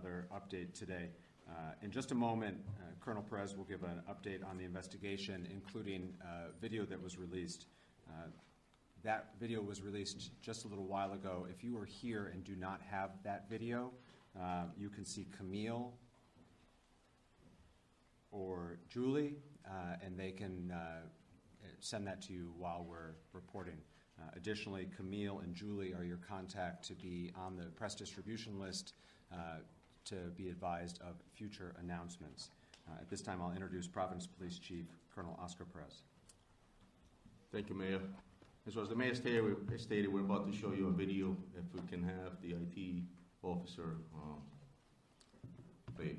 another update today. In just a moment, Colonel Perez will give an update on the investigation, including video that was released. That video was released just a little while ago. If you are here and do not have that video, you can see Camille or Julie, and they can send that to you while we're reporting. Additionally, Camille and Julie are your contact to be on the press distribution list to be advised of future announcements. At this time, I'll introduce Providence Police Chief Colonel Oscar Perez. Thank you, Mayor. And so as the Mayor stated, we're about to show you a video. If we can have the IT officer play.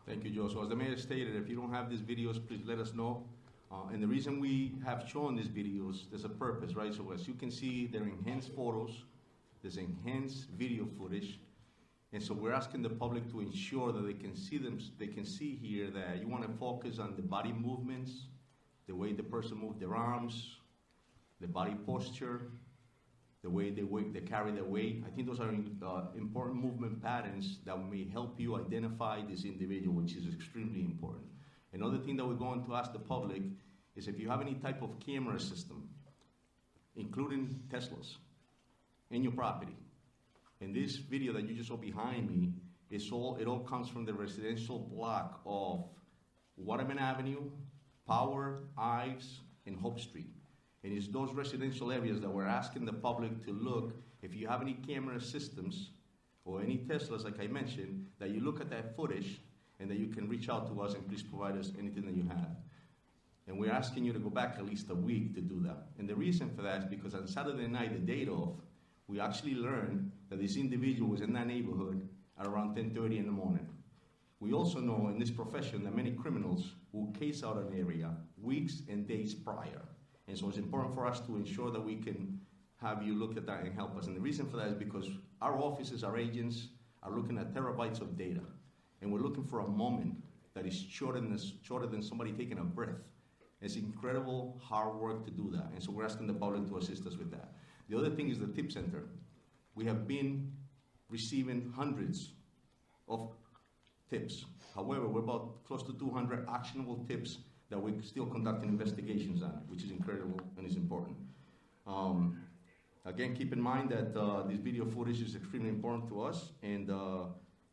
Thank you, Joe. So as the Mayor stated, if you don't have these videos, please let us know. And the reason we have shown these videos, there's a purpose, right? So as you can see, they're enhanced photos, there's enhanced video footage. And so we're asking the public to ensure that they can see here that you want to focus on the body movements, the way the person moved their arms, the body posture, the way they carry their weight. I think those are important movement patterns that may help you identify this individual, which is extremely important. Another thing that we're going to ask the public is if you have any type of camera system, including Teslas, in your property. And this video that you just saw behind me, it all comes from the residential block of Waterman Avenue, Power, Ives, and Hope Street. And it's those residential areas that we're asking the public to look, if you have any camera systems or any Teslas, like I mentioned, that you look at that footage and that you can reach out to us and please provide us anything that you have. And we're asking you to go back at least a week to do that. And the reason for that is because on Saturday night, the day of, we actually learned that this individual was in that neighborhood at around 10:30 in the morning. We also know in this profession that many criminals will case out an area weeks and days prior. And so it's important for us to ensure that we can have you look at that and help us. And the reason for that is because our offices, our agents, are looking at terabytes of data. And we're looking for a moment that is shorter than somebody taking a breath. It's incredible hard work to do that. And so we're asking the public to assist us with that. The other thing is the tip center. We have been receiving hundreds of tips. However, we're about close to 200 actionable tips that we're still conducting investigations on, which is incredible and is important. Again, keep in mind that this video footage is extremely important to us. And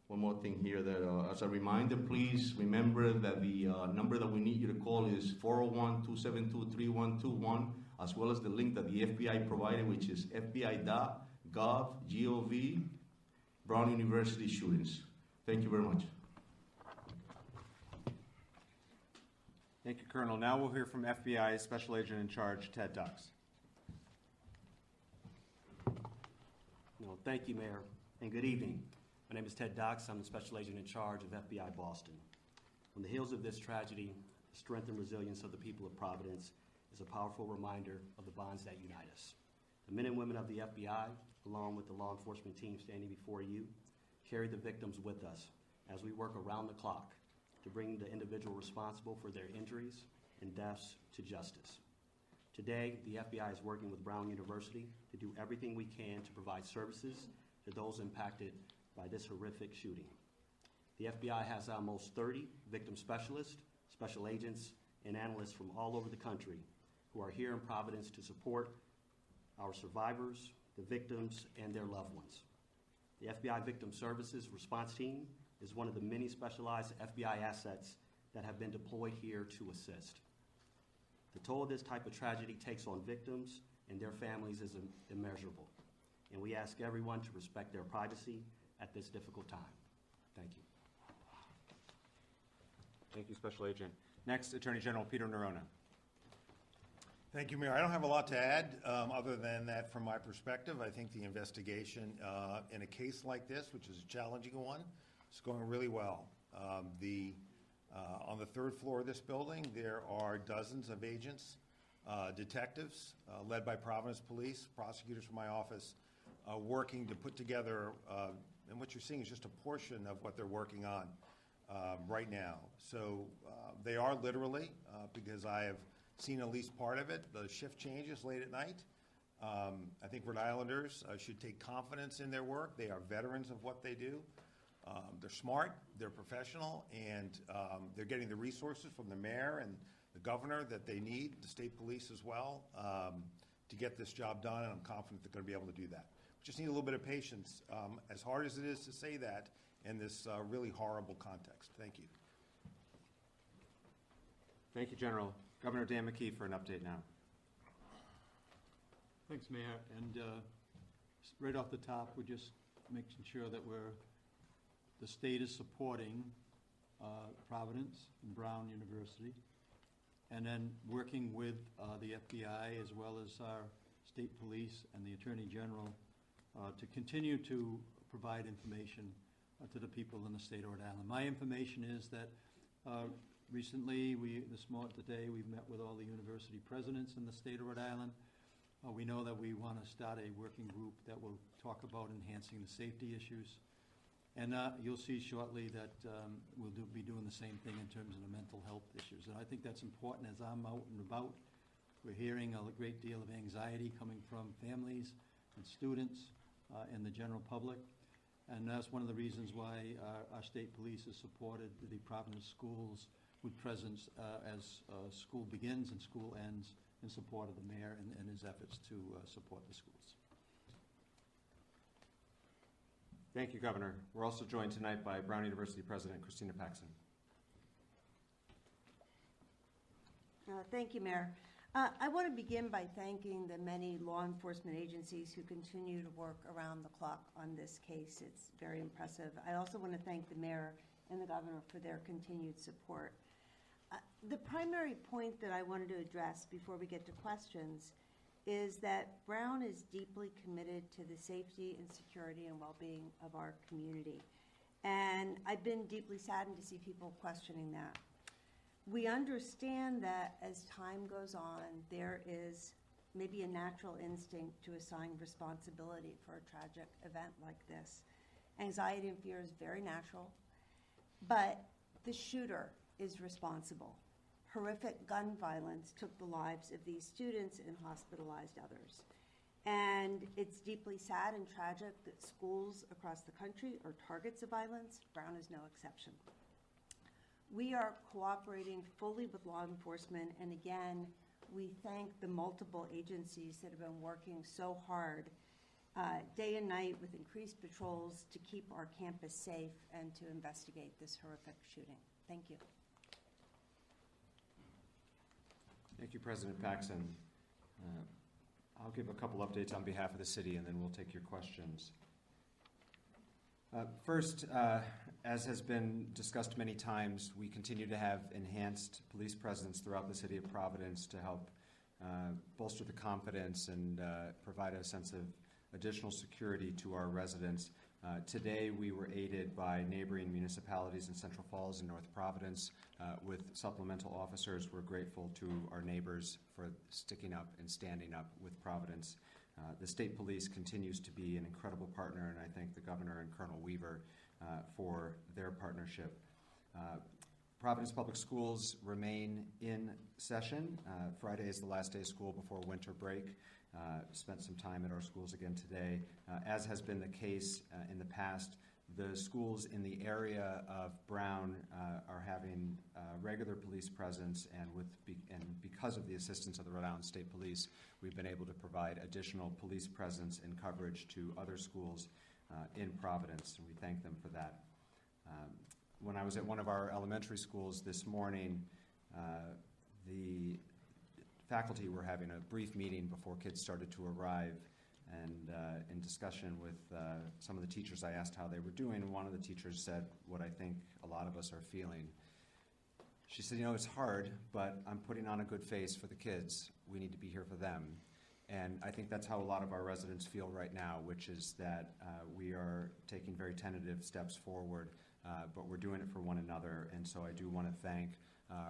one more thing here, that as a reminder, please remember that the number that we need you to call is 401-272-3121, as well as the link that the FBI provided, which is fbi.gov, Brown University shootings. Thank you very much. Thank you, Colonel. Now we'll hear from FBI Special Agent in Charge, Ted Dux. No, thank you, Mayor, and good evening. My name is Ted Dux. I'm the Special Agent in Charge of FBI Boston. On the heels of this tragedy, the strength and resilience of the people of Providence is a powerful reminder of the bonds that unite us. The men and women of the FBI, along with the law enforcement team standing before you, carry the victims with us as we work around the clock to bring the individual responsible for their injuries and deaths to justice. Today, the FBI is working with Brown University to do everything we can to provide services to those impacted by this horrific shooting. The FBI has almost 30 victim specialists, special agents, and analysts from all over the country who are here in Providence to support our survivors, the victims, and their loved ones. The FBI Victim Services Response Team is one of the many specialized FBI assets that have been deployed here to assist. The toll this type of tragedy takes on victims and their families is immeasurable, and we ask everyone to respect their privacy at this difficult time. Thank you. Thank you, Special Agent. Next, Attorney General Peter Nerona. Thank you, Mayor. I don't have a lot to add other than that from my perspective. I think the investigation in a case like this, which is a challenging one, is going really well. On the third floor of this building, there are dozens of agents, detectives, led by Providence Police, prosecutors from my office, working to put together, and what you're seeing is just a portion of what they're working on right now. So they are literally, because I have seen at least part of it, the shift changes late at night. I think Rhode Islanders should take confidence in their work. They are veterans of what they do. They're smart, they're professional, and they're getting the resources from the mayor and the governor that they need, the state police as well, to get this job done, and I'm confident they're going to be able to do that. We just need a little bit of patience, as hard as it is to say that in this really horrible context. Thank you. Thank you, General. Governor Dan McKee for an update now. Thanks, Mayor. And right off the top, we're just making sure that the state is supporting Providence and Brown University, and then working with the FBI as well as our state police and the Attorney General to continue to provide information to the people in the state of Rhode Island. My information is that recently, today, we've met with all the university presidents in the state of Rhode Island. We know that we want to start a working group that will talk about enhancing the safety issues. And you'll see shortly that we'll be doing the same thing in terms of the mental health issues. And I think that's important as I'm out and about. We're hearing a great deal of anxiety coming from families and students and the general public. And that's one of the reasons why our state police has supported the Providence schools with presence as school begins and school ends in support of the mayor and his efforts to support the schools. Thank you, Governor. We're also joined tonight by Brown University President Christina Paxson. Thank you, Mayor. I want to begin by thanking the many law enforcement agencies who continue to work around the clock on this case. It's very impressive. I also want to thank the mayor and the governor for their continued support. The primary point that I wanted to address before we get to questions is that Brown is deeply committed to the safety and security and well-being of our community. And I've been deeply saddened to see people questioning that. We understand that as time goes on, there is maybe a natural instinct to assign responsibility for a tragic event like this. Anxiety and fear is very natural, but the shooter is responsible. Horrific gun violence took the lives of these students and hospitalized others. And it's deeply sad and tragic that schools across the country are targets of violence. Brown is no exception. We are cooperating fully with law enforcement, and again, we thank the multiple agencies that have been working so hard day and night with increased patrols to keep our campus safe and to investigate this horrific shooting. Thank you. Thank you, President Paxson. I'll give a couple updates on behalf of the city, and then we'll take your questions. First, As has been discussed many times, we continue to have enhanced police presence throughout the city of Providence to help bolster the confidence and provide a sense of additional security to our residents. Today, we were aided by neighboring municipalities in Central Falls and North Providence with supplemental officers. We're grateful to our neighbors for sticking up and standing up with Providence. The state police continues to be an incredible partner, and I thank the governor and Colonel Weaver for their partnership. Providence Public Schools remain in session. Friday is the last day of school before winter break. Spent some time at our schools again today. As has been the case in the past, the schools in the area of Brown are having regular police presence, and because of the assistance of the Rhode Island State Police, we've been able to provide additional police presence and coverage to other schools in Providence, and we thank them for that. When I was at one of our elementary schools this morning, the faculty were having a brief meeting before kids started to arrive, and in discussion with some of the teachers, I asked how they were doing, and one of the teachers said what I think a lot of us are feeling. She said, it's hard, but I'm putting on a good face for the kids. We need to be here for them. And I think that's how a lot of our residents feel right now, which is that we are taking very tentative steps forward, but we're doing it for one another. And so I do want to thank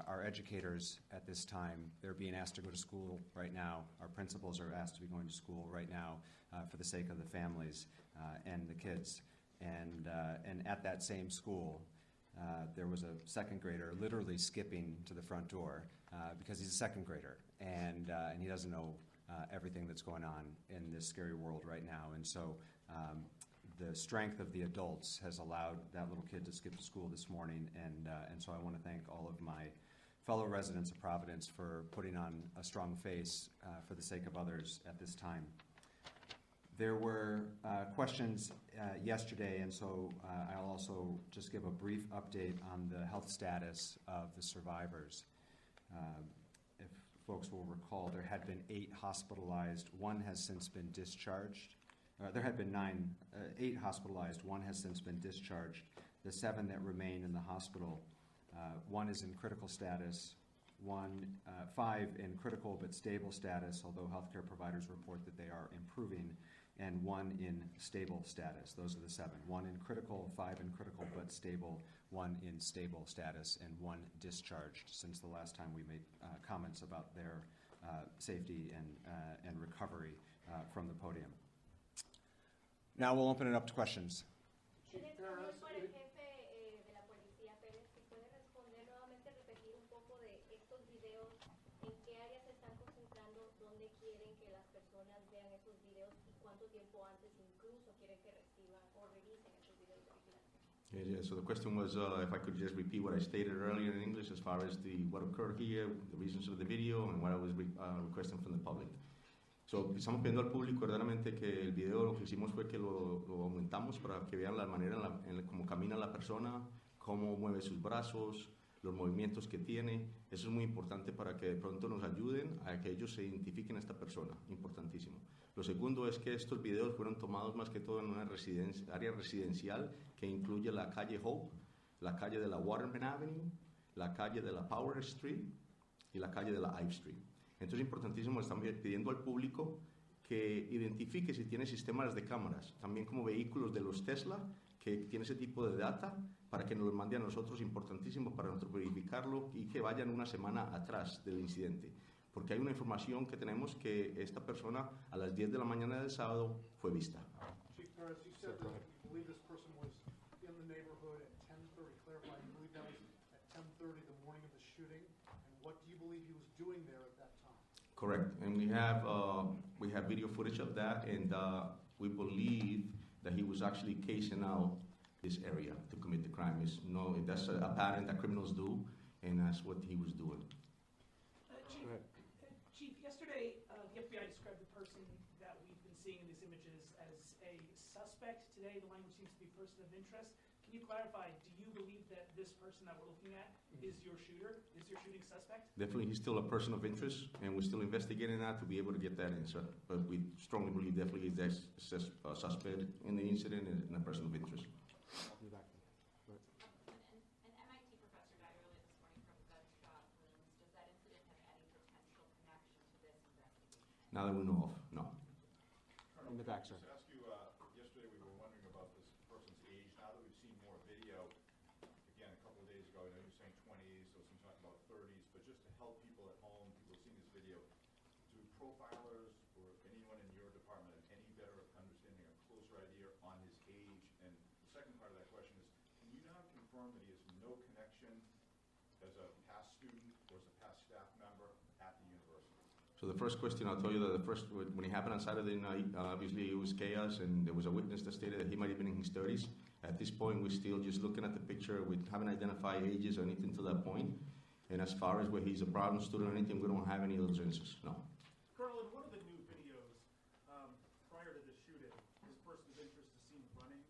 our educators at this time. They're being asked to go to school right now. Our principals are asked to be going to school right now for the sake of the families and the kids. And at that same school, there was a second grader literally skipping to the front door because he's a second grader, and he doesn't know everything that's going on in this scary world right now. And so the strength of the adults has allowed that little kid to skip to school this morning, and so I want to thank all of my fellow residents of Providence for putting on a strong face for the sake of others at this time. There were questions yesterday, and so I'll also just give a brief update on the health status of the survivors. If folks will recall, there had been 8 hospitalized. 1 has since been discharged. There had been 8 hospitalized. 1 has since been discharged. The 7 that remain in the hospital, 1 is in critical status, 5 in critical but stable status, although healthcare providers report that they are improving, and 1 in stable status. Those are the 7. 1 in critical, 5 in critical but stable, 1 in stable status, and 1 discharged since the last time we made comments about their safety and recovery from the podium. Now we'll open it up to questions. En español, para el jefe de la policía, Pérez, si puede responder nuevamente, repetir un poco de estos videos, en qué áreas se están concentrando, dónde quieren que las personas vean esos videos y cuánto tiempo antes incluso quieren que reciban o revisen esos videos de vigilancia. Yeah, so the question was if I could just repeat what I stated earlier in English as far as what occurred here, the reasons of the video, and what I was requesting from the public. So, estamos pidiendo al público verdaderamente que el video lo que hicimos fue que lo aumentamos para que vean la manera en cómo camina la persona, cómo mueve sus brazos, los movimientos que tiene. Eso es muy importante para que de pronto nos ayuden a que ellos se identifiquen a esta persona, importantísimo. Lo segundo es que estos videos fueron tomados más que todo en una área residencial que incluye la calle Hope, la calle de la Waterman Avenue, la calle de la Power Street y la calle de la Ive Street. Entonces es importantísimo, estamos pidiendo al público que identifique si tiene sistemas de cámaras, también como vehículos de los Tesla, que tiene ese tipo de data, para que nos los mande a nosotros, importantísimo para nosotros verificarlo y que vayan una semana atrás del incidente. Porque hay una información que tenemos que esta persona a las 10 de la mañana del sábado fue vista. Chief Perez, you said that you believe this person was in the neighborhood at 10:30. Clarify, you believe that was at 10:30 the morning of the shooting? And what do you believe he was doing there at that time? Correct, and we have video footage of that, and we believe that he was actually casing out this area to commit the crime. That's a pattern that criminals do, and that's what he was doing. Chief, yesterday the FBI described the person that we've been seeing in these images as a suspect. Today the language seems to be person of interest. Can you clarify, do you believe that this person that we're looking at is your shooter, is your shooting suspect? Definitely, he's still a person of interest, and we're still investigating that to be able to get that answer. But we strongly believe definitely he's a suspect in the incident and a person of interest. Not that we know of, no. In the back, sir. Just ask you, yesterday we were wondering about this person's age. Now that we've seen more video, again, a couple of days ago, I know you're saying 20s, so some talk about 30s, but just to help people at home, people seeing this video, do profilers or anyone in your department have any better understanding, a closer idea on his age? And the second part of that question is, can you now confirm that he has no connection as a past student or as a past staff member at the university? So the first question, I'll tell you that when it happened on Saturday night, obviously it was chaos, and there was a witness that stated that he might have been in his 30s. At this point, we're still just looking at the picture. We haven't identified ages or anything to that point. And as far as whether he's a problem student or anything, we don't have any of those answers, no. Colonel, in one of the new videos, prior to the shooting, this person's interest is seen running.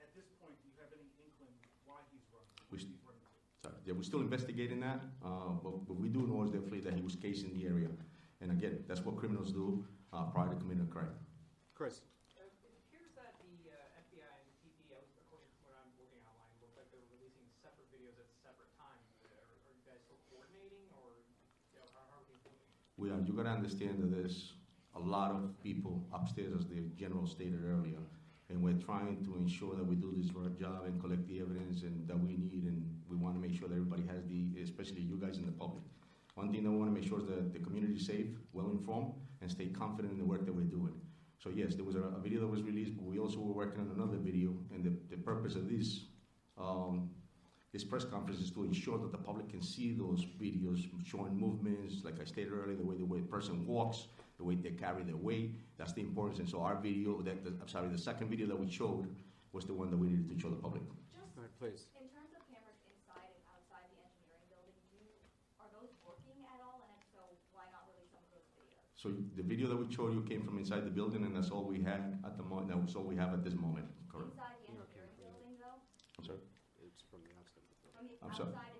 At this point, do you have any inkling why he's running? Where he's running to? Sorry. Yeah, we're still investigating that, but we do know is definitely that he was cased in the area. And again, that's what criminals do prior to committing a crime. Chris? It appears that the FBI and the TP, according to what I'm looking online, look like they're releasing separate videos at separate times. Are you guys still coordinating, or how are we doing? We are. You got to understand that there's a lot of people upstairs, as the general stated earlier, and we're trying to ensure that we do this right job and collect the evidence and that we need, and we want to make sure that everybody has especially you guys in the public. One thing that we want to make sure is that the community is safe, well-informed, and stay confident in the work that we're doing. So yes, there was a video that was released, but we also were working on another video, and the purpose of this press conference is to ensure that the public can see those videos showing movements, like I stated earlier, the way a person walks, the way they carry their weight. That's the importance. And so our video, the second video that we showed was the one that we needed to show the public. Just All right, please. in terms of cameras inside and outside the engineering building, are those working at all? And if so, why not release some of those videos? So the video that we showed you came from inside the building, and that's all we had at the moment. That's all we have at this moment. Correct. Inside the engineering building, though? I'm sorry. It's from the outside of the building. From the I'm sorry. outside,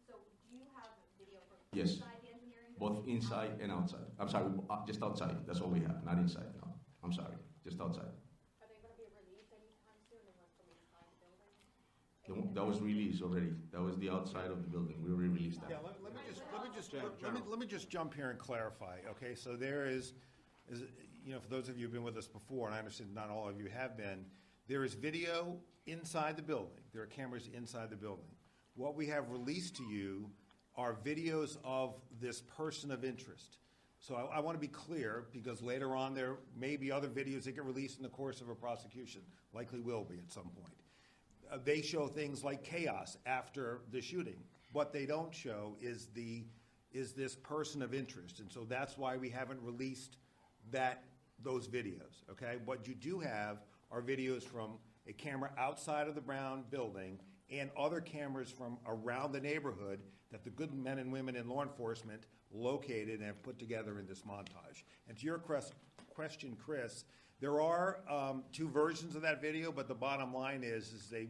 so do you have video from Yes. inside the engineering building? Both inside and outside. I'm sorry, just outside. That's all we have, not inside. No, I'm sorry, just outside. Are they going to be released anytime soon unless from inside the building? That was released already. That was the outside of the building. We already released that. Yeah, let me just jump here and clarify, okay? So there is, for those of you who've been with us before, and I understand not all of you have been, there is video inside the building. There are cameras inside the building. What we have released to you are videos of this person of interest. So I want to be clear, because later on there may be other videos that get released in the course of a prosecution, likely will be at some point. They show things like chaos after the shooting. What they don't show is this person of interest, and so that's why we haven't released those videos, okay? What you do have are videos from a camera outside of the Brown building and other cameras from around the neighborhood that the good men and women in law enforcement located and have put together in this montage. And to your question, Chris, there are two versions of that video, but the bottom line is they,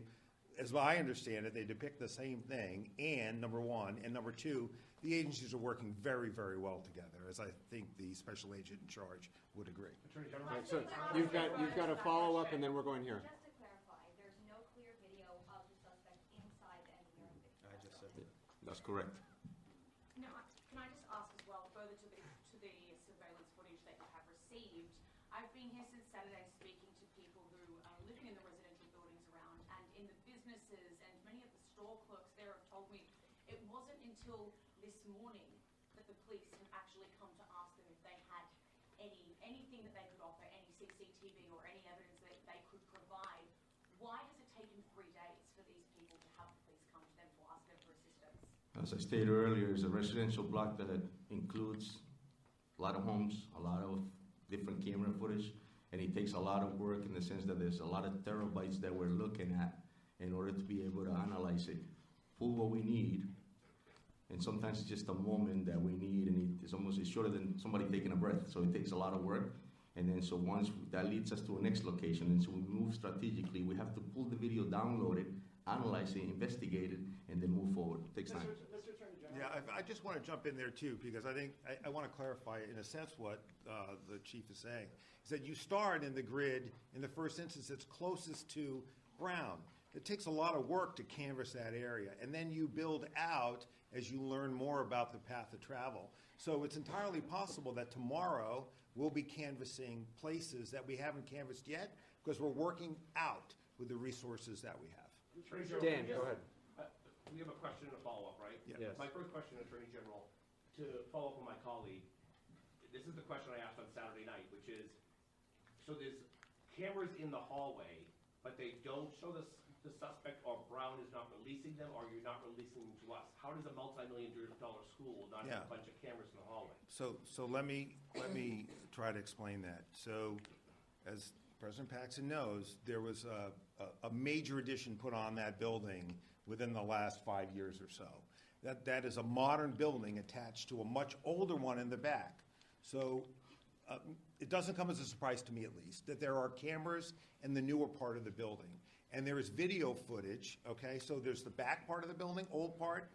as I understand it, they depict the same thing, and number one, and number two, the agencies are working very, very well together, as I think the special agent in charge would agree. Right, so you've got a follow-up, and then we're going here. Just to clarify, there's no clear video of the suspect inside the engineering building. I just said That's correct. Now, can I just ask as well, further to the surveillance footage that you have received, I've been here since Saturday speaking to people who are living in the residential buildings around, and in the businesses, and many of the store clerks there have told me it wasn't until this morning that the police have actually come to ask them if they had anything that they could offer, any CCTV or any evidence that they could provide. Why has it taken 3 days for these people to have the police come to them to ask them for assistance? As I stated earlier, it's a residential block that includes a lot of homes, a lot of different camera footage, and it takes a lot of work in the sense that there's a lot of terabytes that we're looking at in order to be able to analyze it, pull what we need, and sometimes it's just a moment that we need, and it's shorter than somebody taking a breath, so it takes a lot of work. And then so once that leads us to a next location, and so we move strategically, we have to pull the video, download it, analyze it, investigate it, and then move forward. It takes time. Mr. Attorney General. Yeah, I just want to jump in there too, because I think I want to clarify in a sense what the chief is saying. Is that you start in the grid in the first instance that's closest to Brown. It takes a lot of work to canvass that area, and then you build out as you learn more about the path of travel. So it's entirely possible that tomorrow we'll be canvassing places that we haven't canvassed yet because we're working out with the resources that we have. Dan, go ahead. We have a question and a follow-up, right? Yeah. Yes. My first question, Attorney General, to follow up on my colleague, this is the question I asked on Saturday night, which is, so there's cameras in the hallway, but they don't show the suspect, or Brown is not releasing them, or you're not releasing them to us. How does a multi-million-dollar school not have a bunch of cameras in the hallway? So let me try to explain that. So as President Paxton knows, there was a major addition put on that building within the last 5 years or so. That is a modern building attached to a much older one in the back. So it doesn't come as a surprise to me, at least, that there are cameras in the newer part of the building. And there is video footage, okay? So there's the back part of the building, old part,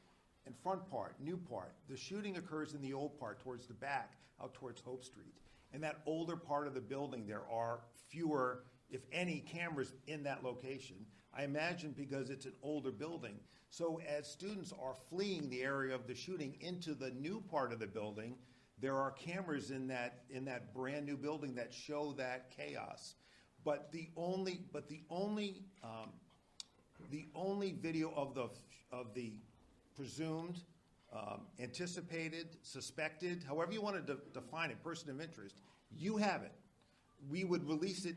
and front part, new part. The shooting occurs in the old part, towards the back, out towards Hope Street. In that older part of the building, there are fewer, if any, cameras in that location. I imagine because it's an older building. So as students are fleeing the area of the shooting into the new part of the building, there are cameras in that brand new building that show that chaos. But the only video of the presumed, anticipated, suspected, however you want to define it, person of interest, you have it. We would release it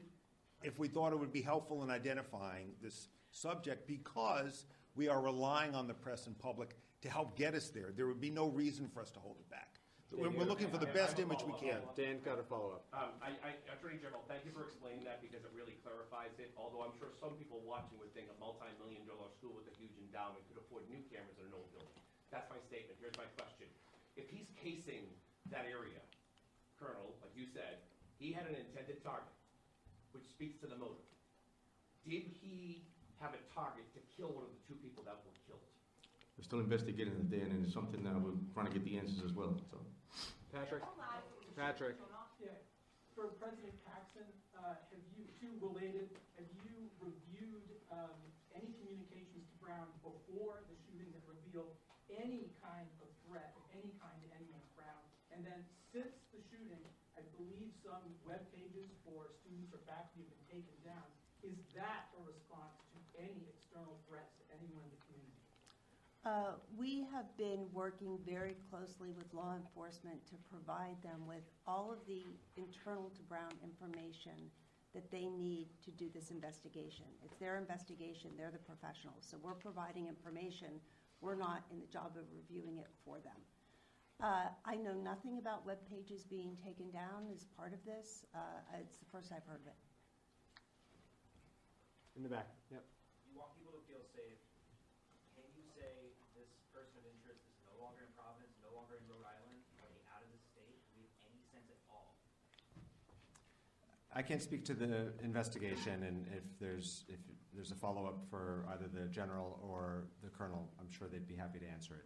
if we thought it would be helpful in identifying this subject, because we are relying on the press and public to help get us there. There would be no reason for us to hold it back. We're looking for the best image we can. Dan got a follow-up. Attorney General, thank you for explaining that, because it really clarifies it, although I'm sure some people watching would think a multi-million-dollar school with a huge endowment could afford new cameras in an old building. That's my statement. Here's my question. If he's casing that area, Colonel, like you said, he had an intended target, which speaks to the motive. Did he have a target to kill one of the two people that were killed? We're still investigating it, Dan, and it's something that we're trying to get the answers as well, so. Patrick? Yeah. For President Paxton, have you reviewed any communications to Brown before the shooting that revealed any kind of threat of any kind to anyone at Brown? And then since the shooting, I believe some web pages for students or faculty have been taken down. Is that a response to any external threats to anyone in the community? We have been working very closely with law enforcement to provide them with all of the internal to Brown information that they need to do this investigation. It's their investigation, they're the professionals. So we're providing information. We're not in the job of reviewing it for them. I know nothing about web pages being taken down as part of this. It's the first I've heard of it. In the back, yep. You want people to feel safe. Can you say this person of interest is no longer in Providence, no longer in Rhode Island? Are they out of the state? Do we have any sense at all? I can't speak to the investigation, and if there's a follow-up for either the general or the colonel, I'm sure they'd be happy to answer it.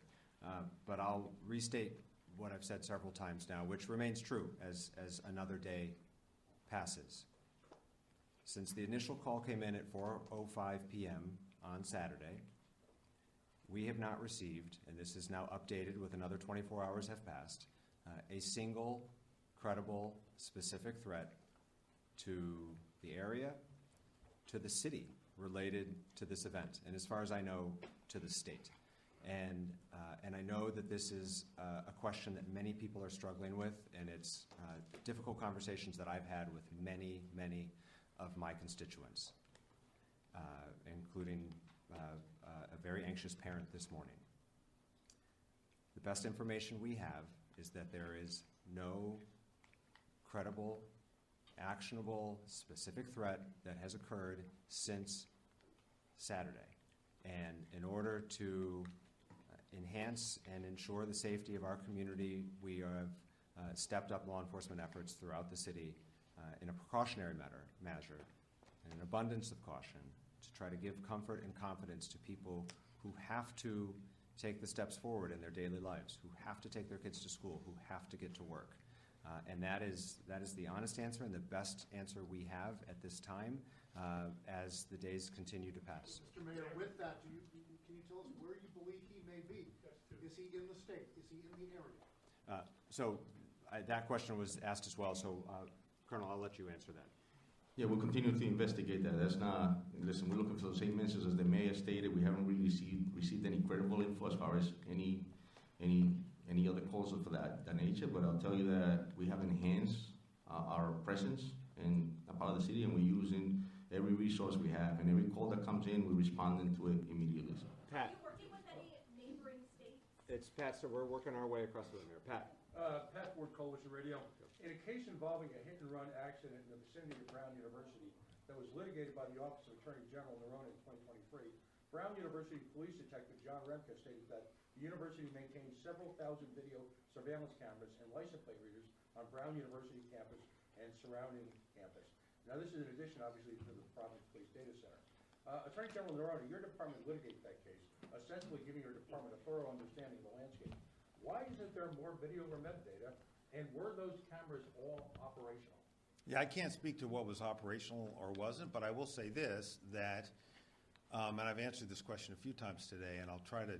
But I'll restate what I've said several times now, which remains true as another day passes. Since the initial call came in at 4:05 p.m. on Saturday, we have not received, and this is now updated with another 24 hours have passed, a single credible, specific threat to the area, to the city related to this event, and as far as I know, to the state. And I know that this is a question that many people are struggling with, and it's difficult conversations that I've had with many, many of my constituents, including a very anxious parent this morning. The best information we have is that there is no credible, actionable, specific threat that has occurred since Saturday. And in order to enhance and ensure the safety of our community, we have stepped up law enforcement efforts throughout the city in a precautionary measure, and an abundance of caution, to try to give comfort and confidence to people who have to take the steps forward in their daily lives, who have to take their kids to school, who have to get to work. And that is the honest answer and the best answer we have at this time as the days continue to pass. Mr. Mayor, with that, can you tell us where you believe he may be? Is he in the state? Is he in the area? That question was asked as well, so Colonel, I'll let you answer that. Yeah, we'll continue to investigate that. That's not, listen, we're looking for the same answers as the mayor stated. We haven't really received any credible info as far as any other calls of that nature, but I'll tell you that we have enhanced our presence in a part of the city, and we're using every resource we have, and every call that comes in, we're responding to it immediately. Are you working with any neighboring states? It's Pat, so we're working our way across the room here. Pat. Pat Ford, Coalition Radio. In a case involving a hit-and-run accident in the vicinity of Brown University that was litigated by the Office of Attorney General Nerone in 2023, Brown University Police Detective John Remke stated that the university maintains several thousand video surveillance cameras and license plate readers on Brown University campus and surrounding campus. Now, this is in addition, obviously, to the Providence Police Data Center. Attorney General Nerone, your department litigated that case, ostensibly giving your department a thorough understanding of the landscape. Why isn't there more video or metadata, and were those cameras all operational? Yeah, I can't speak to what was operational or wasn't, but I will say this, that, and I've answered this question a few times today, and I'll try to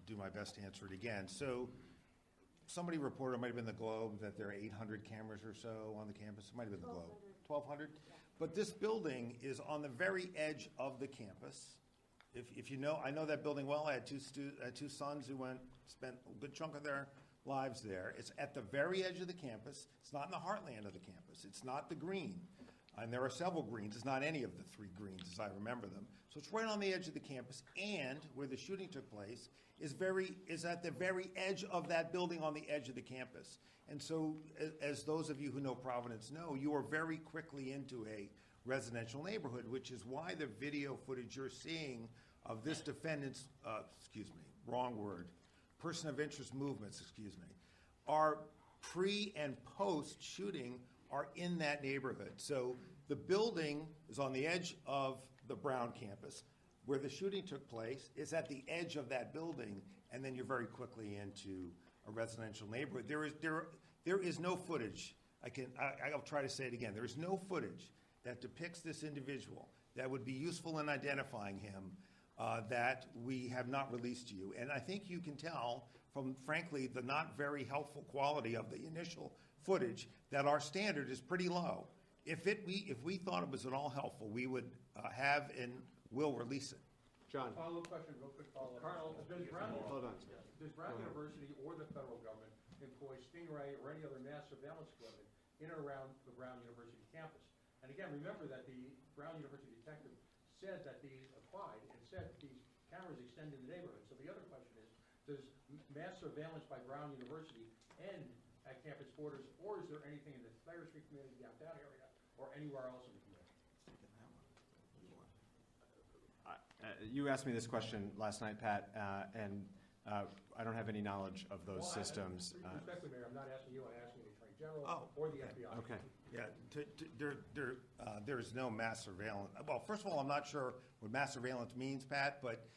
do my best to answer it again. So somebody reported, it might have been the Globe, that there are 800 cameras or so on the campus. It might have been the Globe. 1,200? But this building is on the very edge of the campus. If you know, I know that building well. I had two sons who spent a good chunk of their lives there. It's at the very edge of the campus. It's not in the heartland of the campus. It's not the green. And there are several greens. It's not any of the three greens as I remember them. So it's right on the edge of the campus, and where the shooting took place is at the very edge of that building on the edge of the campus. And so, as those of you who know Providence know, you are very quickly into a residential neighborhood, which is why the video footage you're seeing of this defendant's, person of interest movements, are pre and post shooting are in that neighborhood. So the building is on the edge of the Brown campus. Where the shooting took place is at the edge of that building, and then you're very quickly into a residential neighborhood. There is no footage. I'll try to say it again. There is no footage that depicts this individual that would be useful in identifying him that we have not released to you. And I think you can tell from, frankly, the not very helpful quality of the initial footage that our standard is pretty low. If we thought it was at all helpful, we would have and will release it. John. Follow-up question, real quick follow-up. Colonel, Hold on. Does Brown University or the federal government employ Stingray or any other mass surveillance equipment in or around the Brown University campus? And again, remember that the Brown University detective said that these applied and said that these cameras extend in the neighborhood. So the other question is, does mass surveillance by Brown University end at campus borders, or is there anything in the Thayer Street community, downtown area, or anywhere else in the community? You asked me this question last night, Pat, and I don't have any knowledge of those systems. Respectfully, Mayor, I'm not asking you, I'm asking the Attorney General or the FBI. Okay. Yeah, there is no mass surveillance. Well, first of all, I'm not sure what mass surveillance means, Pat, but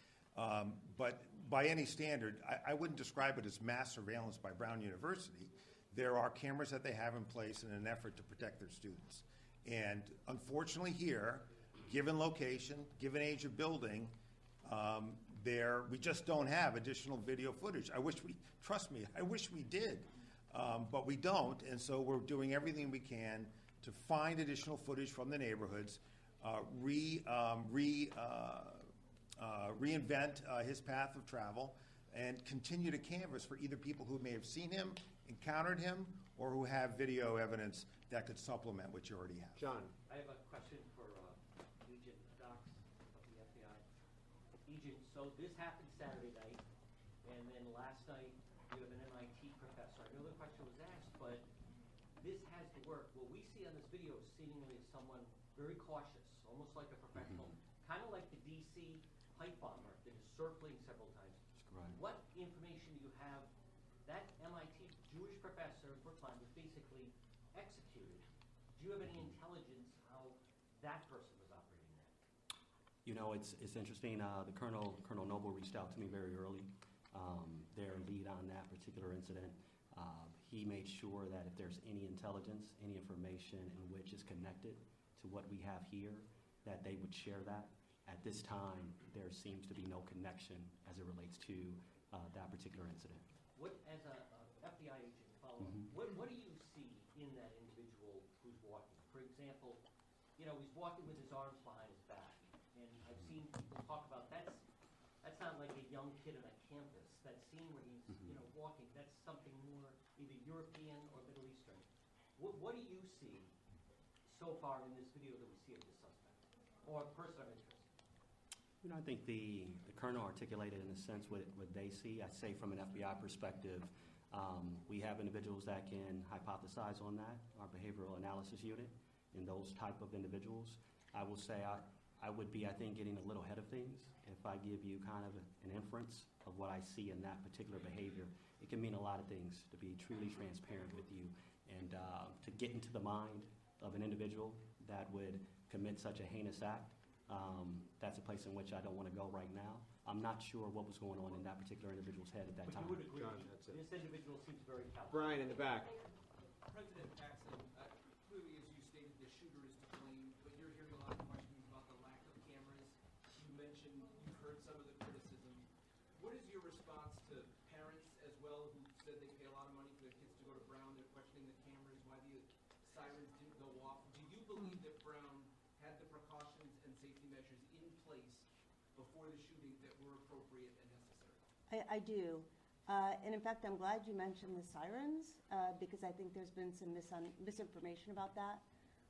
by any standard, I wouldn't describe it as mass surveillance by Brown University. There are cameras that they have in place in an effort to protect their students. And unfortunately here, given location, given age of building, we just don't have additional video footage. Trust me, I wish we did, but we don't, and so we're doing everything we can to find additional footage from the neighborhoods, reinvent his path of travel, and continue to canvass for either people who may have seen him, encountered him, or who have video evidence that could supplement what you already have. John. I have a question for Agent Dox of the FBI. Agent, so this happened Saturday night, and then last night you have an MIT professor. I know the question was asked, but this has to work. What we see on this video seemingly is someone very cautious, almost like a professional, kind of like the DC pipe bomber that is circling several times. What information do you have? That MIT Jewish professor in Brookline was basically executed. Do you have any intelligence how that person was operating there? You know, it's interesting. The Colonel Noble reached out to me very early. Their lead on that particular incident. He made sure that if there's any intelligence, any information in which is connected to what we have here, that they would share that. At this time, there seems to be no connection as it relates to that particular incident. What, as a FBI agent, follow-up, what do you see in that individual who's walking? For example, you know, he's walking with his arms behind his back, and I've seen people talk about that's not like a young kid on a campus. That scene where he's, you know, walking, that's something more either European or Middle Eastern. What do you see so far in this video that we see of this suspect or person of interest? You know, I think the colonel articulated in a sense what they see. I say from an FBI perspective, we have individuals that can hypothesize on that, our behavioral analysis unit, and those type of individuals. I will say I would be, I think, getting a little ahead of things if I give you kind of an inference of what I see in that particular behavior. It can mean a lot of things, to be truly transparent with you, and to get into the mind of an individual that would commit such a heinous act. That's a place in which I don't want to go right now. I'm not sure what was going on in that particular individual's head at that But time. you would agree, John, that's it. this individual seems very callous. Brian in the back. President Paxson, clearly, as you stated, the shooter is to blame, but you're hearing a lot of questions about the lack of cameras. You mentioned you've heard some of the criticism. What is your response to parents as well who said they pay a lot of money for their kids to go to Brown? They're questioning the cameras, why the sirens didn't go off. Do you believe that Brown had the precautions and safety measures in place before the shooting that were appropriate and necessary? I do. And in fact, I'm glad you mentioned the sirens, because I think there's been some misinformation about that.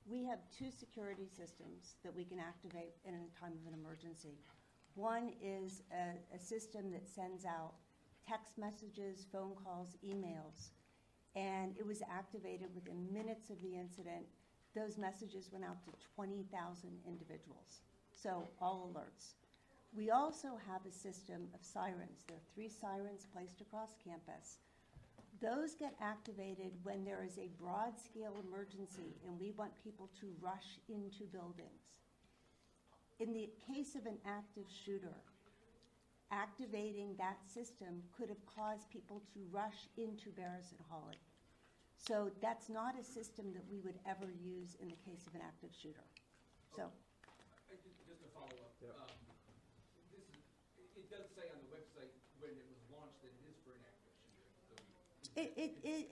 We have two security systems that we can activate in a time of an emergency. One is a system that sends out text messages, phone calls, emails, and it was activated within minutes of the incident. Those messages went out to 20,000 individuals, so all alerts. We also have a system of sirens. There are 3 sirens placed across campus. Those get activated when there is a broad-scale emergency and we want people to rush into buildings. In the case of an active shooter, activating that system could have caused people to rush into Barris and Hawley. So that's not a system that we would ever use in the case of an active shooter. So. Just to follow up. It does say on the website when it was launched that it is for an active shooter.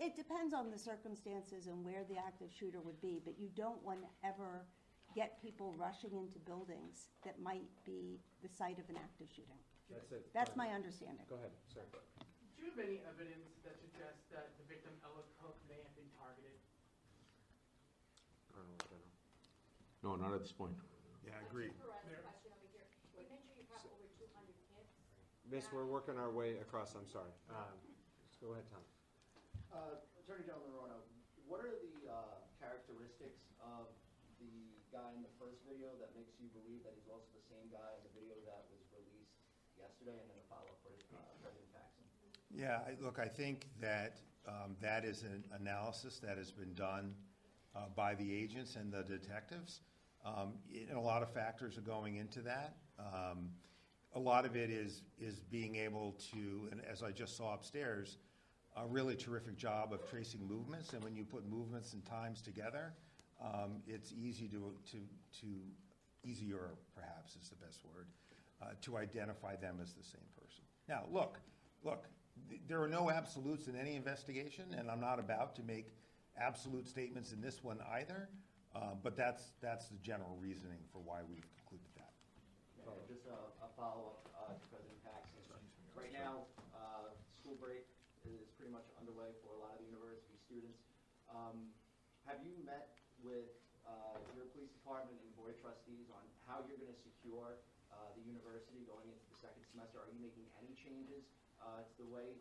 It depends on the circumstances and where the active shooter would be, but you don't want to ever get people rushing into buildings that might be the site of an active shooting. That's it. That's my understanding. Go ahead, sir. Do you have any evidence that suggests that the victim, Ella Cook, may have been targeted? No, not at this point. Yeah, agreed. Question over here. You mentioned you have over 200 kids. Miss, we're working our way across, I'm sorry. Go ahead, Tom. Attorney General Narono, what are the characteristics of the guy in the first video that makes you believe that he's also the same guy in the video that was released yesterday, and then a follow-up for President Paxson? Yeah, look, I think that that is an analysis that has been done by the agents and the detectives. And a lot of factors are going into that. A lot of it is being able to, and as I just saw upstairs, a really terrific job of tracing movements. And when you put movements and times together, it's easy easier perhaps is the best word, to identify them as the same person. Now, look, there are no absolutes in any investigation, and I'm not about to make absolute statements in this one either, but that's the general reasoning for why we've concluded that. Just a follow-up to President Paxson. Right now, school break is pretty much underway for a lot of the university students. Have you met with your police department and board of trustees on how you're going to secure the university going into the second semester? Are you making any changes to the way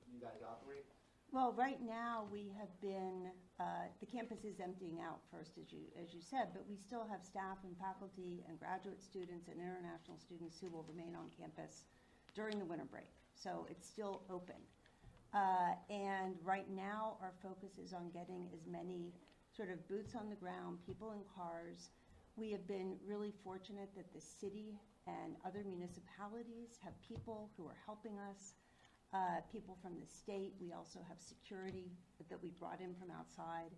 you guys operate? Well, right now we have been, the campus is emptying out first, as you said, but we still have staff and faculty and graduate students and international students who will remain on campus during the winter break. So it's still open. And right now our focus is on getting as many sort of boots on the ground, people in cars. We have been really fortunate that the city and other municipalities have people who are helping us. People from the state. We also have security that we brought in from outside.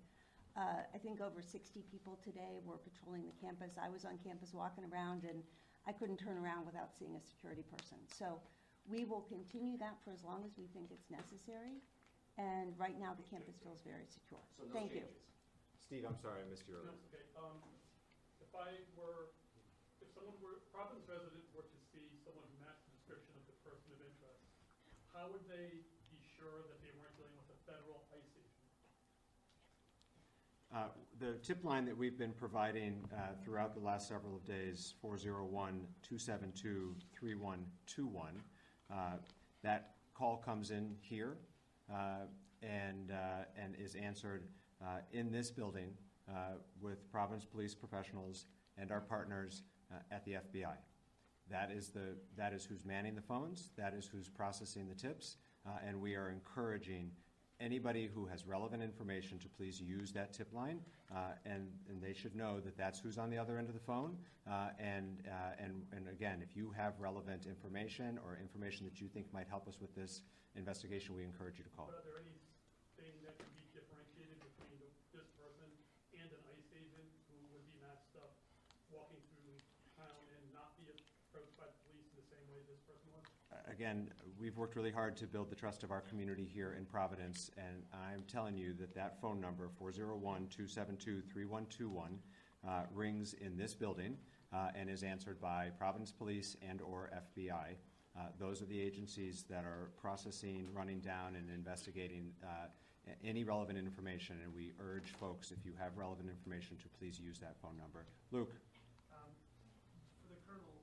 I think over 60 people today were patrolling the campus. I was on campus walking around, and I couldn't turn around without seeing a security person. So We will continue that for as long as we think it's necessary, and right now, the campus feels very secure. So no Thank you. changes. Steve, I'm sorry, I missed you earlier. Okay, if someone were, Providence resident were to see someone who matched the description of the person of interest, how would they be sure that they weren't dealing with a federal ICE agent? The tip line that we've been providing throughout the last several days, 401-272-3121, that call comes in here and is answered in this building with Providence police professionals and our partners at the FBI. That is who's manning the phones, that is who's processing the tips, and we are encouraging anybody who has relevant information to please use that tip line, and they should know that that's who's on the other end of the phone. And again, if you have relevant information or information that you think might help us with this investigation, we encourage you to call. But are there anything that can be differentiated between this person and an ICE agent who would be matched up walking through town and not be approached by the police in the same way this person was? Again, we've worked really hard to build the trust of our community here in Providence, and I'm telling you that that phone number, 401-272-3121, rings in this building and is answered by Providence Police and/or FBI. Those are the agencies that are processing, running down, and investigating any relevant information, and we urge folks, if you have relevant information, to please use that phone number. Luke? For the Colonel,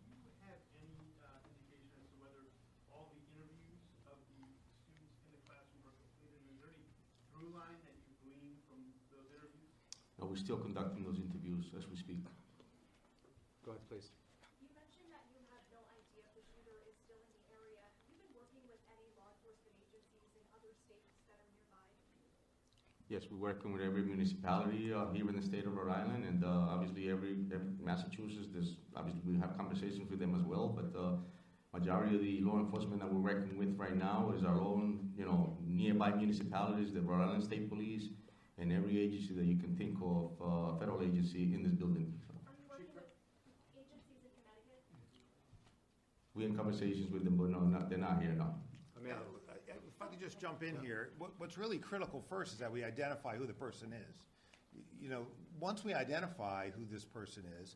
do you have any indication as to whether all the interviews of the students in the classroom were completed? Is there any through line that you glean from those interviews? No, we're still conducting those interviews as we speak. Go ahead, please. You mentioned that you have no idea if the shooter is still in the area. Have you been working with any law enforcement agencies in other states that are nearby? Yes, we're working with every municipality here in the state of Rhode Island, and obviously every Massachusetts. Obviously we have conversations with them as well, but majority of the law enforcement that we're working with right now is our own, nearby municipalities, the Rhode Island State Police, and every agency that you can think of, federal agency in this building. Are you working with agencies in Connecticut? We're in conversations with them, but no, they're not here, no. Amanda, if I could just jump in here, what's really critical first is that we identify who the person is. Once we identify who this person is,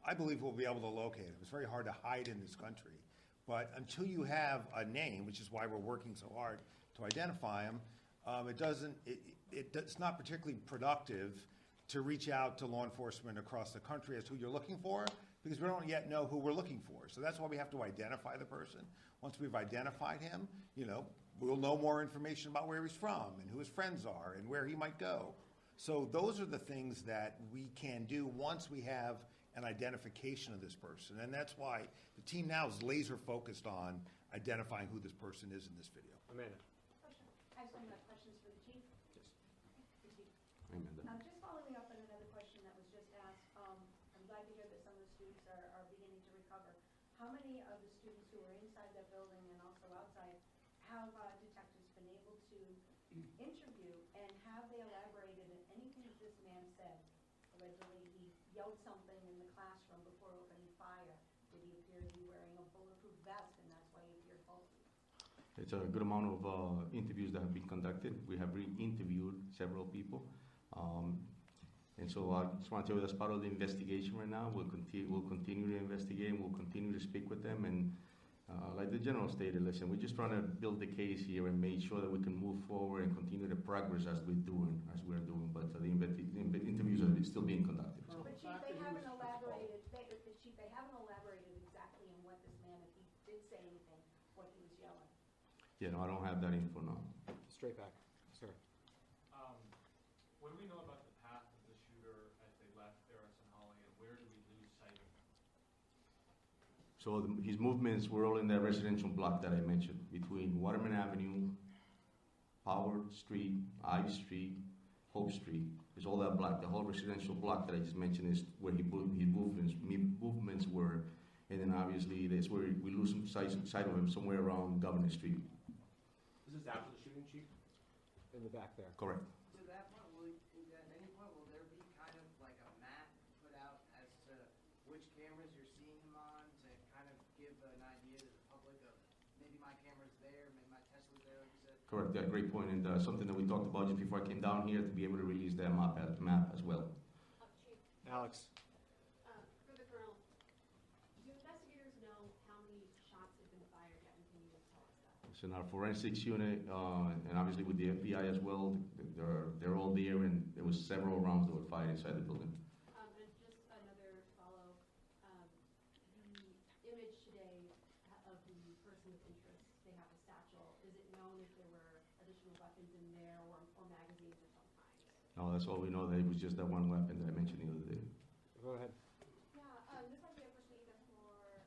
I believe we'll be able to locate him. It's very hard to hide in this country. But until you have a name, which is why we're working so hard to identify him, it's not particularly productive to reach out to law enforcement across the country as to who you're looking for, because we don't yet know who we're looking for. So that's why we have to identify the person. Once we've identified him, we'll know more information about where he's from and who his friends are and where he might go. So those are the things that we can do once we have an identification of this person. And that's why the team now is laser focused on identifying who this person is in this video. Amanda? I have some questions for the chief. Yes. The chief. Amanda. Just following up on another question that was just asked, I'm glad to hear that some of the students are beginning to recover. How many of the students who are inside that building and also outside have detectives been able to interview, and have they elaborated on anything that this man said? Allegedly, he yelled something in the classroom before opening fire. Did he appear to be wearing a bulletproof vest, and that's why he appeared faulty? It's a good amount of interviews that have been conducted. We have re-interviewed several people. And so I just want to tell you that's part of the investigation right now. We'll continue to investigate, and we'll continue to speak with them. And like the general stated, listen, we're just trying to build the case here and make sure that we can move forward and continue the progress as we're doing. But the interviews are still being conducted. So. But Chief, they haven't elaborated. They haven't elaborated exactly on what this man, if he did say anything, what he was yelling. Yeah, no, I don't have that info now. Straight back, sir. What do we know about the path of the shooter as they left Ferris and Holly, and where do we lose sight of him? So his movements were all in that residential block that I mentioned, between Waterman Avenue, Howard Street, Ivy Street, Hope Street. It's all that block. The whole residential block that I just mentioned is where his movements were. And then obviously that's where we lose some sight of him somewhere around Governor Street. This is after the shooting, Chief? In the back there. Correct. To that point, at any point, will there be kind of like a map put out as to which cameras you're seeing him on to kind of give an idea to the public of Correct, yeah, great point, and something that we talked about just before I came down here, to be able to release that map as well. Chief, Alex? for the colonel, do investigators know how many shots have been fired yet, and can you tell us that? So in our forensics unit, and obviously with the FBI as well, they're all there, and there was several rounds that were fired inside the building. And just another follow, the image today of the person of interest, they have a satchel. Is it known if there were additional weapons in there or magazines of some kind? No, that's all we know, that it was just that one weapon that I mentioned the other day. Go ahead. Yeah, this might be a question either for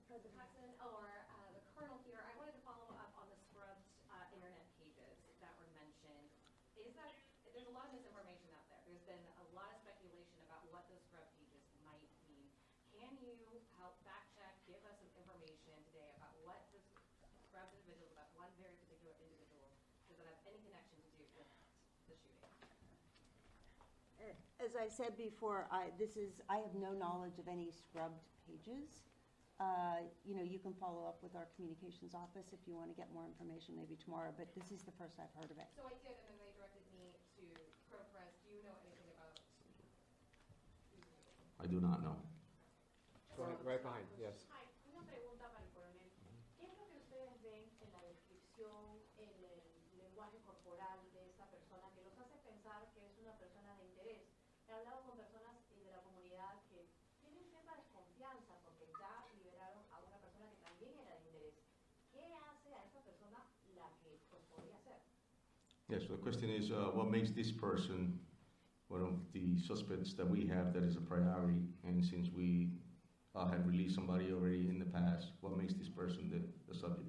President Paxson or the colonel here. I wanted to follow up on the scrubbed internet pages that were mentioned. There's a lot of misinformation out there. There's been a lot of speculation about what those scrubbed pages might mean. Can you help fact check, give us some information today about what this scrubbed individuals, about one very particular individual, does that have any connection to do with the shooting? As I said before, I have no knowledge of any scrubbed pages. You can follow up with our communications office if you want to get more information, maybe tomorrow, but this is the first I've heard of it. So I did, and then they directed me to Pro Press. Do you know anything about? I do not know. Go ahead, right behind, yes. Hi, una pregunta para el coronel. ¿Qué es lo que ustedes ven en la descripción, en el lenguaje corporal de esta persona que los hace pensar que es una persona de interés? He hablado con personas de la comunidad que tienen cierta desconfianza porque ya liberaron a una persona que también era de interés. ¿Qué hace a esa persona la que pues, podría ser? Yes, so the question is, what makes this person one of the suspects that we have that is a priority, and since we have released somebody already in the past, what makes this person the subject?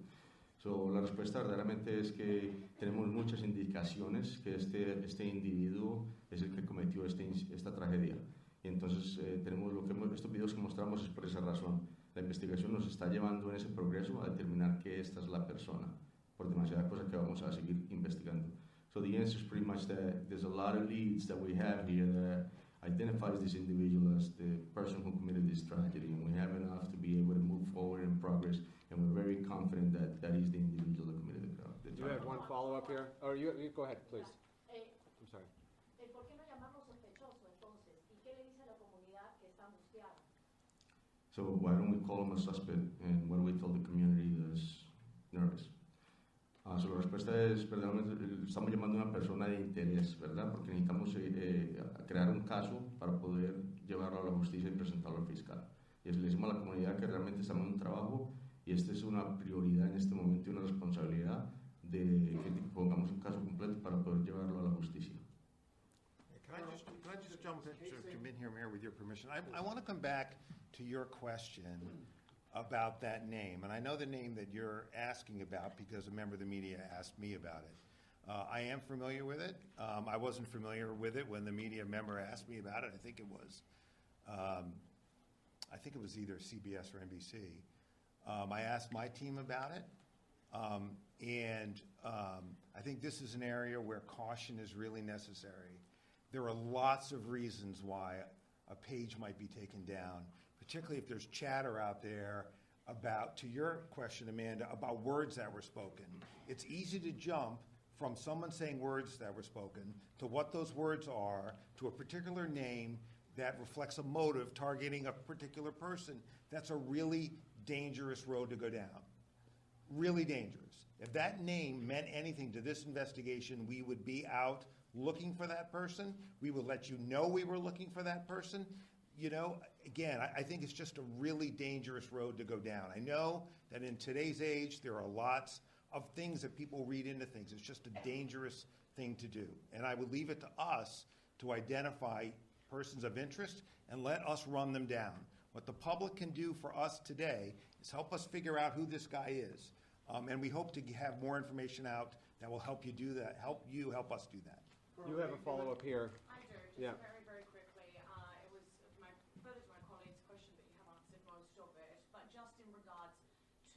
So, la respuesta verdaderamente es que tenemos muchas indicaciones que este individuo es el que cometió esta tragedia. Y entonces estos videos que mostramos es por esa razón. La investigación nos está llevando en ese progreso a determinar que esta es la persona, por demasiadas cosas que vamos a seguir investigando. So the answer is pretty much that there's a lot of leads that we have here that identifies this individual as the person who committed this tragedy, and we have enough to be able to move forward in progress, and we're very confident that that is the individual that committed the Do you have one follow-up here? Or you go ahead, please. I'm sorry. ¿Por qué no llamarlo sospechoso entonces? ¿Y qué le dice a la comunidad que está angustiada? So why don't we call him a suspect, and what do we tell the community that's nervous? So la respuesta es, verdaderamente, estamos llamando a una persona de interés, ¿verdad? Porque necesitamos crear un caso para poder llevarlo a la justicia y presentarlo al fiscal. Y le decimos a la comunidad que realmente estamos en un trabajo y esta es una prioridad en este momento y una responsabilidad de que pongamos un caso completo para poder llevarlo a la justicia. Can I just jump in here, Mayor, with your permission? I want to come back to your question about that name. And I know the name that you're asking about because a member of the media asked me about it. I am familiar with it. I wasn't familiar with it when the media member asked me about it. I think it was either CBS or NBC. I asked my team about it. I think this is an area where caution is really necessary. There are lots of reasons why a page might be taken down, particularly if there's chatter out there about, to your question, Amanda, about words that were spoken. It's easy to jump from someone saying words that were spoken to what those words are, to a particular name that reflects a motive targeting a particular person. That's a really dangerous road to go down. Really dangerous. If that name meant anything to this investigation, we would be out looking for that person. We would let you know we were looking for that person. You know, again, I think it's just a really dangerous road to go down. I know that in today's age, there are lots of things that people read into things. It's just a dangerous thing to do. And I would leave it to us to identify persons of interest and let us run them down. What the public can do for us today is help us figure out who this guy is. And we hope to have more information out that will help you do that, help us do that. You have a follow-up here. I do, just Yeah. very quickly. It was further to my colleague's question, but you have answered most of it. But just in regards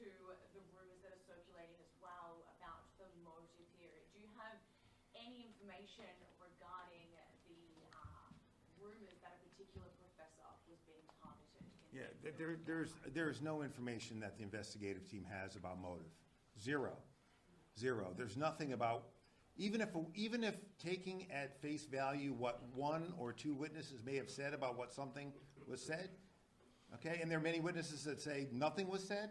to the rumors that are circulating as well about the motive here, do you have any information regarding the rumors that a particular professor was being targeted? Yeah, there's no information that the investigative team has about motive. Zero. Zero. There's nothing about, even if taking at face value what one or two witnesses may have said about what something was said, okay, and there are many witnesses that say nothing was said,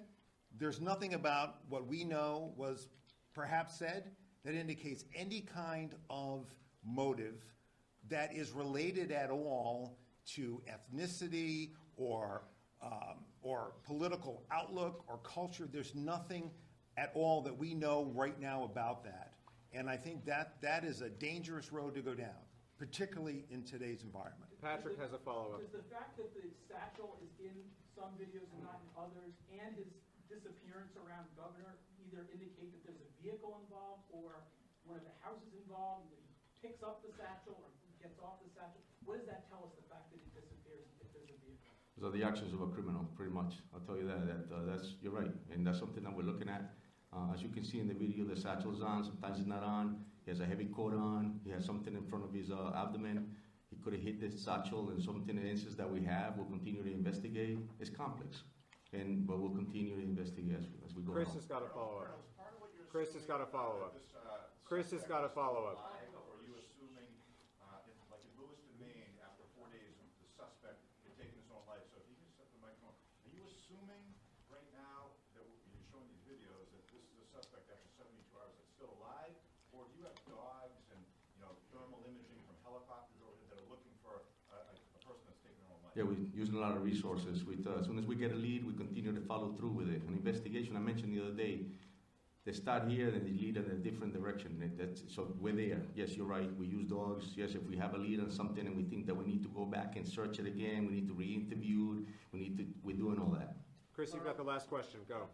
there's nothing about what we know was perhaps said that indicates any kind of motive that is related at all to ethnicity or political outlook or culture. There's nothing at all that we know right now about that. And I think that is a dangerous road to go down, particularly in today's environment. Patrick has a follow-up. Does the fact that the satchel is in some videos and not in others, and his disappearance around Governor, either indicate that there's a vehicle involved or one of the houses involved, that he picks up the satchel or gets off the satchel? What does that tell us, the fact that he disappears if there's a vehicle? Those are the actions of a criminal, pretty much. I'll tell you that's, you're right, and that's something that we're looking at. As you can see in the video, the satchel's on, sometimes it's not on. He has a heavy coat on, he has something in front of his abdomen. He could have hit the satchel, and something in instances that we have, we'll continue to investigate. It's complex, but we'll continue to investigate as we go Chris along. has got a follow-up. Chris has got a follow-up. Chris has got a follow-up. Or are you assuming, like in Lewiston, Maine, after 4 days, the suspect had taken his own life? So if you can set the microphone, are you assuming right now that you're showing these videos that this is a suspect after 72 hours that's still alive? Or do you have dogs and thermal imaging from helicopters that are looking for a person that's taken their own life? Yeah, we're using a lot of resources. As soon as we get a lead, we continue to follow through with it. An investigation, I mentioned the other day, they start here and they lead in a different direction. So we're there. Yes, you're right. We use dogs. Yes, if we have a lead on something and we think that we need to go back and search it again, we need to re-interview, we're doing all that. Chris, you've got the last question. Go.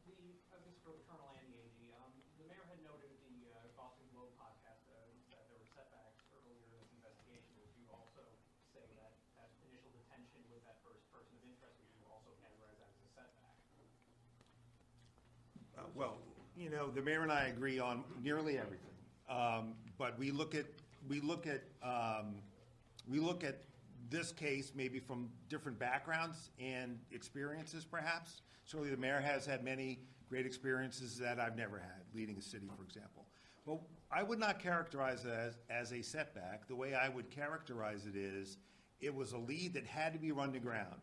This is for Colonel Andy Agee. The mayor had noted at the Boston Globe podcast that there were setbacks earlier in this investigation. Would you also say that initial detention with that first person of interest, would you also categorize that as a setback? Well, the mayor and I agree on nearly everything, but we look at this case maybe from different backgrounds and experiences, perhaps. Certainly, the mayor has had many great experiences that I've never had, leading a city, for example. Well, I would not characterize it as a setback. The way I would characterize it is, it was a lead that had to be run to ground.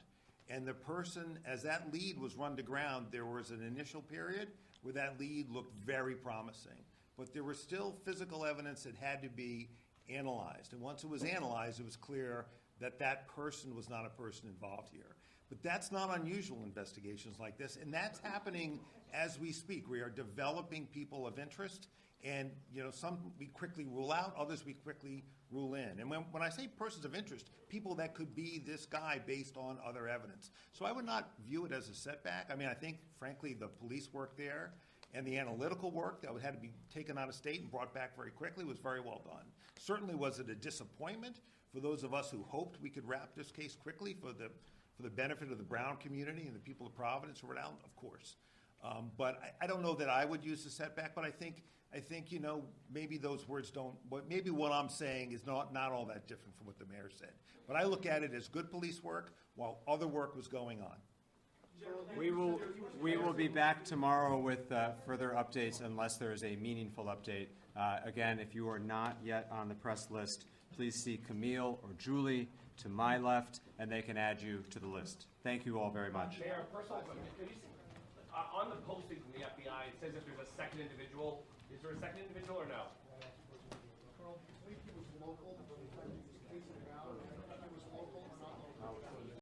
And the person, as that lead was run to ground, there was an initial period where that lead looked very promising. But there was still physical evidence that had to be analyzed. And once it was analyzed, it was clear that that person was not a person involved here. But that's not unusual in investigations like this, and that's happening as we speak. We are developing people of interest, and some we quickly rule out, others we quickly rule in. And when I say persons of interest, people that could be this guy based on other evidence. So I would not view it as a setback. I mean, I think, frankly, the police work there and the analytical work that had to be taken out of state and brought back very quickly was very well done. Certainly was it a disappointment for those of us who hoped we could wrap this case quickly for the benefit of the Brown community and the people of Providence, Rhode Island, of course. But I don't know that I would use the setback, but I think maybe those words don't, maybe what I'm saying is not all that different from what the mayor said. But I look at it as good police work while other work was going on. We will be back tomorrow with further updates unless there is a meaningful update. Again, if you are not yet on the press list, please see Camille or Julie to my left, and they can add you to the list. Thank you all very much. Mayor, personal question. On the posting from the FBI, it says if there's a second individual. Is there a second individual or no? Colonel, I believe he was local.